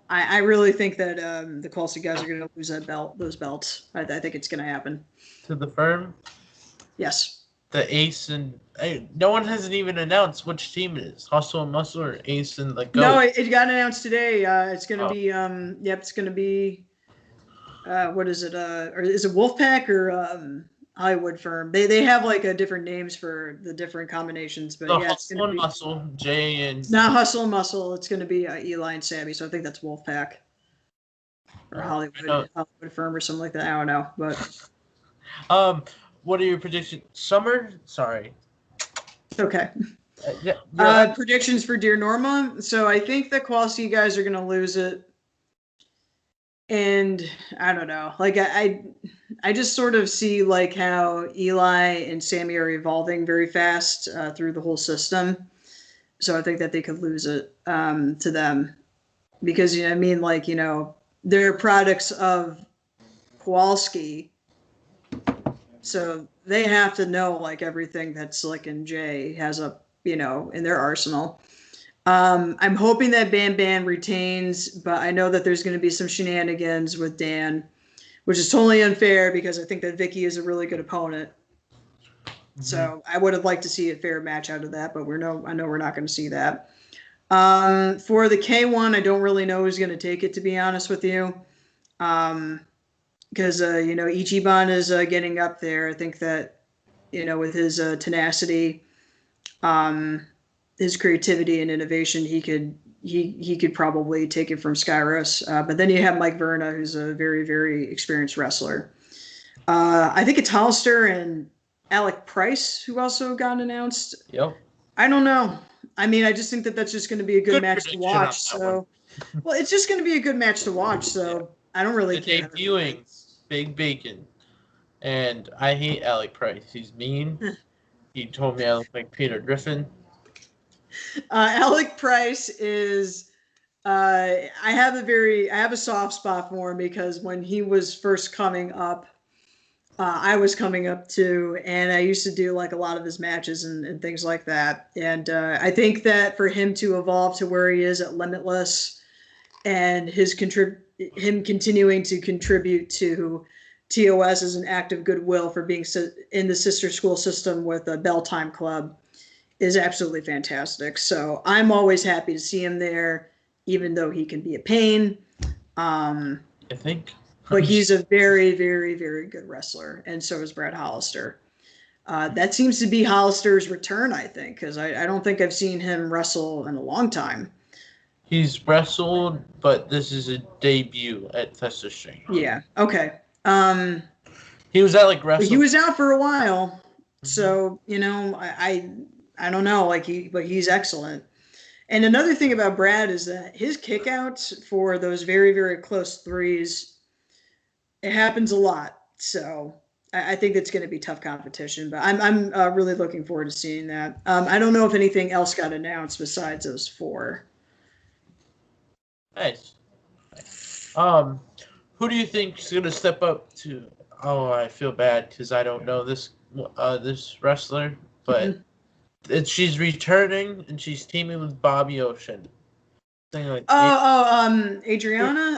I really think that the Kelsey guys are going to lose those belts. I think it's going to happen. To the firm? Yes. The Ace and... no one hasn't even announced which team it is. Hustle and Muscle or Ace and the Goat? No, it got announced today. It's going to be... it's going to be... what is it? Or is it Wolfpack or Hollywood Firm? They have like different names for the different combinations, but yeah, it's Hustle and Muscle, Jay and... Not Hustle and Muscle. It's going to be Eli and Sammy, so I think that's Wolfpack. Or Hollywood Firm or something like that. I don't know, but... what are your predictions? Summer? Sorry. Okay. Predictions for Dear Norma. So I think the Kowalski guys are going to lose it. And I don't know. Like I just sort of see like how Eli and Sammy are evolving very fast through the whole system. So I think that they could lose it to them. Because, I mean, like, they're products of Kowalski. So they have to know like everything that Slick and Jay has in their arsenal. I'm hoping that Bam Bam retains, but I know that there's going to be some shenanigans with Dan, which is totally unfair because I think that Vicky is a really good opponent. Mm-hmm. So I would have liked to see a fair match out of that, but I know we're not going to see that. For the K1, I don't really know who's going to take it, to be honest with you. Because, Ichiban is getting up there. I think that, with his tenacity, his creativity and innovation, he could probably take it from Skyros. But then you have Mike Verna, who's a very, very experienced wrestler. I think it's Hollister and Alec Price, who also got announced. Yep. I don't know. I mean, I just think that that's just going to be a good match to watch. So, well, it's just going to be a good match to watch. So I don't really care. Debuting Big Bacon, and I hate Alec Price. He's mean. He told me I look like Peter Griffin. Alec Price is. I have a soft spot for him because when he was first coming up, I was coming up too, and I used to do like a lot of his matches and things like that. And I think that for him to evolve to where he is at Limitless, and him continuing to contribute to TOS as an act of goodwill for being in the sister school system with a Bell Time Club is absolutely fantastic. So I'm always happy to see him there, even though he can be a pain. I think. But he's a very, very, very good wrestler, and so is Brad Hollister. That seems to be Hollister's return, I think, because I don't think I've seen him wrestle in a long time. He's wrestled, but this is a debut at Festa Exchange. Yeah. Okay. He was at wrestling. He was out for a while, so I don't know, but he's excellent. And another thing about Brad is that his kickouts for those very, very close threes, it happens a lot. So I think it's going to be tough competition, but I'm really looking forward to seeing that. I don't know if anything else got announced besides those four. Nice. Who do you think is going to step up to? Oh, I feel bad because I don't know this wrestler, but she's returning and she's teaming with Bobby Ocean. Adriana.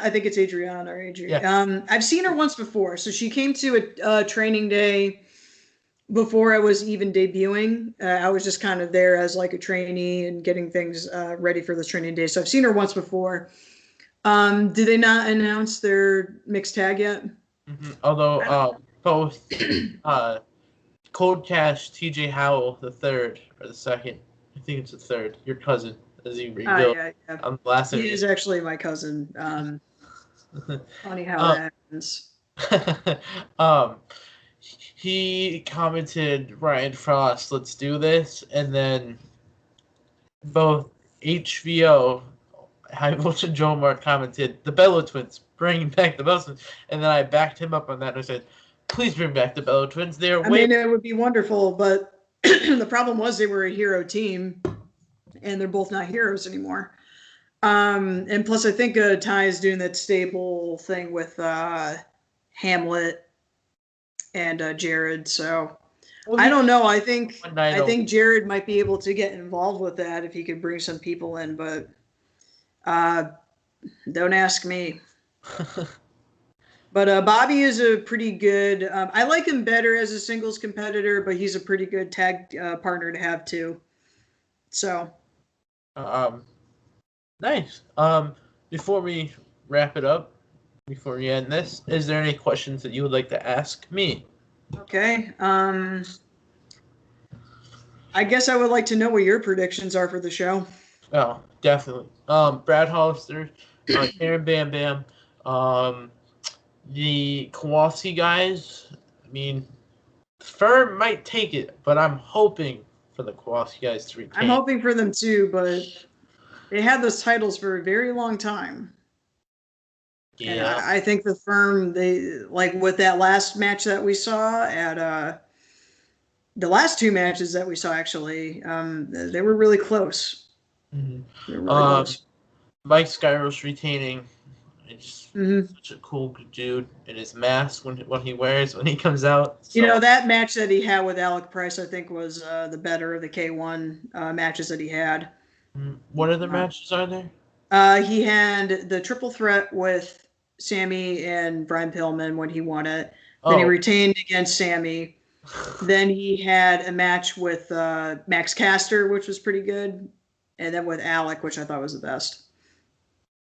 I think it's Adriana or Adriana. Yeah. I've seen her once before. So she came to a training day before I was even debuting. I was just kind of there as like a trainee and getting things ready for this training day. So I've seen her once before. Did they not announce their mixed tag yet? Mm-hmm. Although both Cold Cash, TJ Howell, the third or the second, I think it's the third. Your cousin, as he revealed on the last interview. He is actually my cousin. Funny how that happens. He commented, Ryan Frost, let's do this, and then both HVO, High Voltage Joe Mark, commented, the Bello Twins, bringing back the Bello Twins, and then I backed him up on that and I said, please bring back the Bello Twins. I mean, it would be wonderful, but the problem was they were a hero team, and they're both not heroes anymore. And plus, I think Ty is doing that stable thing with Hamlet and Jared. So Well, I he don't did know. one night I over. think Jared might be able to get involved with that if he could bring some people in, but don't ask me. But Bobby is a pretty good. I like him better as a singles competitor, but he's a pretty good tag partner to have too. So um, nice. Before we wrap it up, before we end this, is there any questions that you would like to ask me? okay. I guess I would like to know what your predictions are for the show. Oh, definitely. Brad Hollister, Aaron Bam Bam, the Kowalski guys. I mean, Firm might take it, but I'm hoping for the Kowalski guys to retain. I'm hoping for them too, but they had those titles for a very long time. Yeah. And I think the Firm, they like with that last match that we saw at the last two matches that we saw actually, they were really close. Mm-hmm. They were really close. Mike Skyros retaining. It's Mm-hmm. such a cool dude, and his mask when he wears when he comes out. So. You know, that match that he had with Alec Price, I think, was the better of the K1 matches that he had. What other matches are there? He had the triple threat with Sammy and Brian Pillman when he won it. Then he retained against Sammy. Then he had a match with Max Caster, which was pretty good. And then with Alec, which I thought was the best.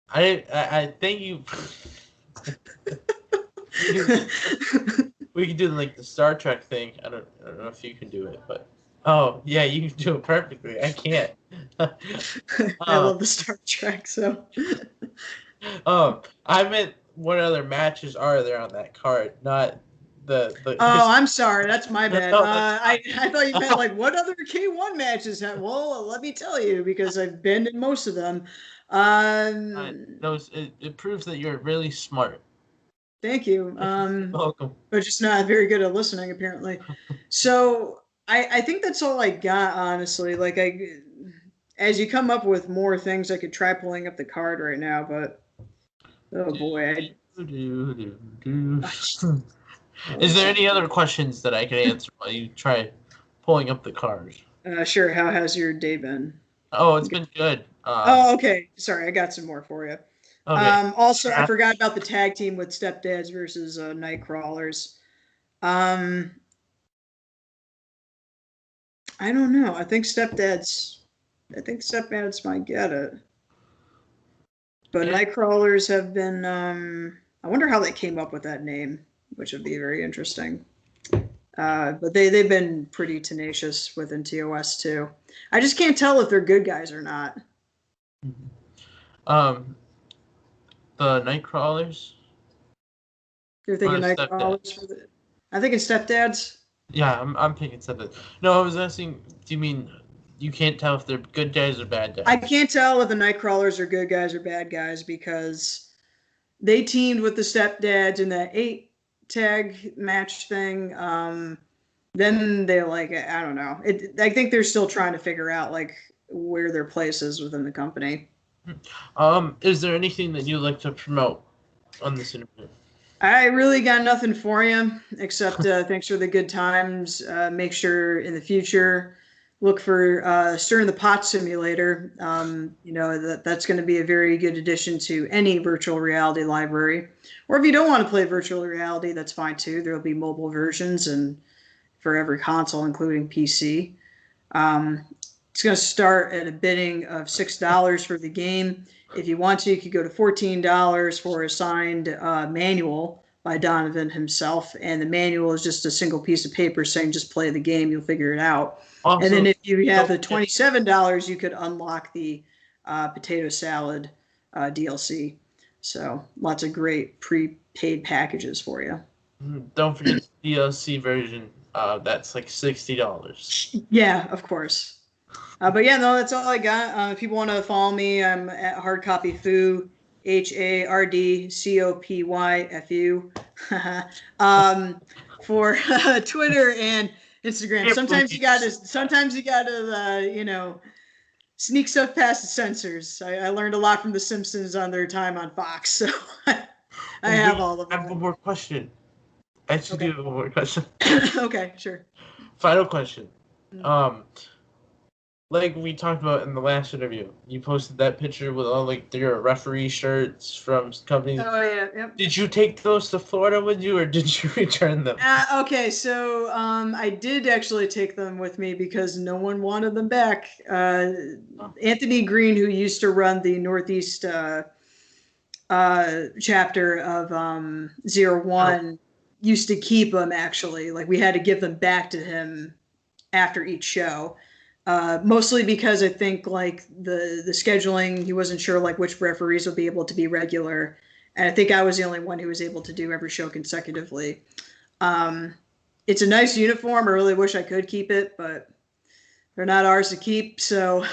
I think you. We can do like the Star Trek thing. I don't know if you can do it, but oh yeah, you can do it perfectly. I can't. I love the Star Trek, so. I meant what other matches are there on that card, not the. Oh, I'm sorry. That's my bad. No, I thought you meant like what other K1 matches have? Well, let me tell you because I've been in most of them. It proves that you're really smart. Thank you. Welcome. But just not very good at listening, apparently. So I think that's all I got, honestly. Like as you come up with more things, I could try pulling up the card right now, but oh boy. Is there any other questions that I can answer while you try pulling up the card? Sure. How has your day been? Oh, it's been good. Okay. Sorry, I got some more for you. Okay. Also, I forgot about the tag team with Stepdads versus Nightcrawlers. I don't know. I think Stepdads might get it. But Nightcrawlers have been. I wonder how they came up with that name, which would be very interesting. But they've been pretty tenacious within TOS too. I just can't tell if they're good guys or not. The Nightcrawlers. You're thinking Nightcrawlers for the. I'm thinking Stepdads. Yeah, I'm thinking Stepdads. No, I was asking. Do you mean you can't tell if they're good guys or bad guys? I can't tell if the Nightcrawlers are good guys or bad guys because they teamed with the Stepdads in that 8 tag match thing. Then they I don't know. I think they're still trying to figure out where their place is within the company. Is there anything that you'd like to promote on this interview? I really got nothing for you except thanks for the good times. Make sure in the future look for Stir in the Pot Simulator. That's going to be a very good addition to any virtual reality library. Or if you don't want to play virtual reality, that's fine too. There will be mobile versions and for every console, including PC. It's going to start at a bidding of $6 for the game. If you want to, you could go to $14 for a signed manual by Donovan himself. And the manual is just a single piece of paper saying just play the game. You'll figure it out. Also, and then if you have the $27, you could unlock the potato salad DLC. So lots of great prepaid packages for you. Don't forget the DLC version. That's like $60. Yeah, of course. But yeah, no, that's all I got. If people want to follow me, I'm at HardCopyFu, HardCopyFu, for Twitter and Instagram. Sometimes you gotta, sneak stuff past the censors. I learned a lot from The Simpsons on their time on Fox, so I have all of I have one them. more question. I actually do have one more question. Okay, sure. Final question. Mm. Like we talked about in the last interview, you posted that picture with all like your referee shirts from companies. Oh yeah, yep. Did you take those to Florida with you, or did you return them? Okay, so I did actually take them with me because no one wanted them back. Anthony Green, who used to run the Northeast chapter of 01, used to keep them actually. Like we had to give them back to him after each show. Mostly because I think like the scheduling, he wasn't sure like which referees would be able to be regular. And I think I was the only one who was able to do every show consecutively. It's a nice uniform. I really wish I could keep it, but they're not ours to keep. So,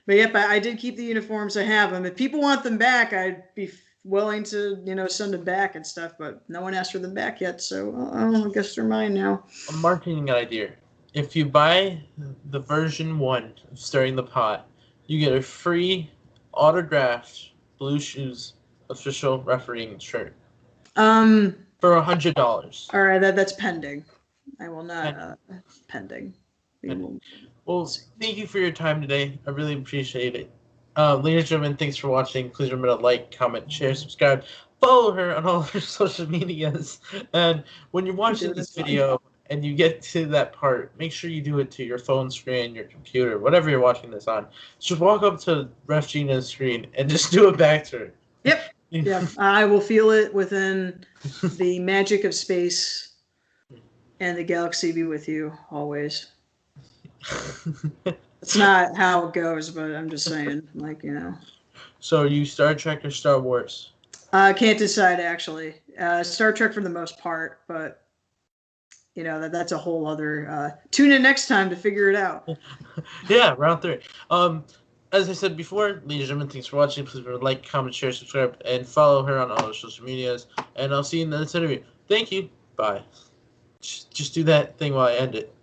but yep, I did keep the uniforms. I have them. If people want them back, I'd be willing to, send them back and stuff, but no one asked for them back yet. So I guess they're mine now. A marketing idea. If you buy the version 1 of Stirring the Pot, you get a free autographed Blue Shoes official refereeing shirt. For $100. All right, that's pending. I will not pending. Well, thank you for your time today. I really appreciate it. Ladies and gentlemen, thanks for watching. Please remember to like, comment, share, subscribe. Follow her on all her social medias. And when you're watching this video and you get to that part, make sure you do it to your phone screen, your computer, whatever you're watching this on. Just walk up to Ref Gina's screen and just do it back to her. Yep. Yeah, I will feel it within the magic of space, and the galaxy be with you always. It's not how it goes, but I'm just saying, So are you Star Trek or Star Wars? I can't decide, actually. Star Trek for the most part, but, that's a whole other... tune in next time to figure it out. Yeah, round 3. As I said before, ladies and gentlemen, thanks for watching. Please remember to like, comment, share, subscribe, and follow her on all her social medias. And I'll see you in the next interview. Thank you. Bye. Just do that thing while I end it.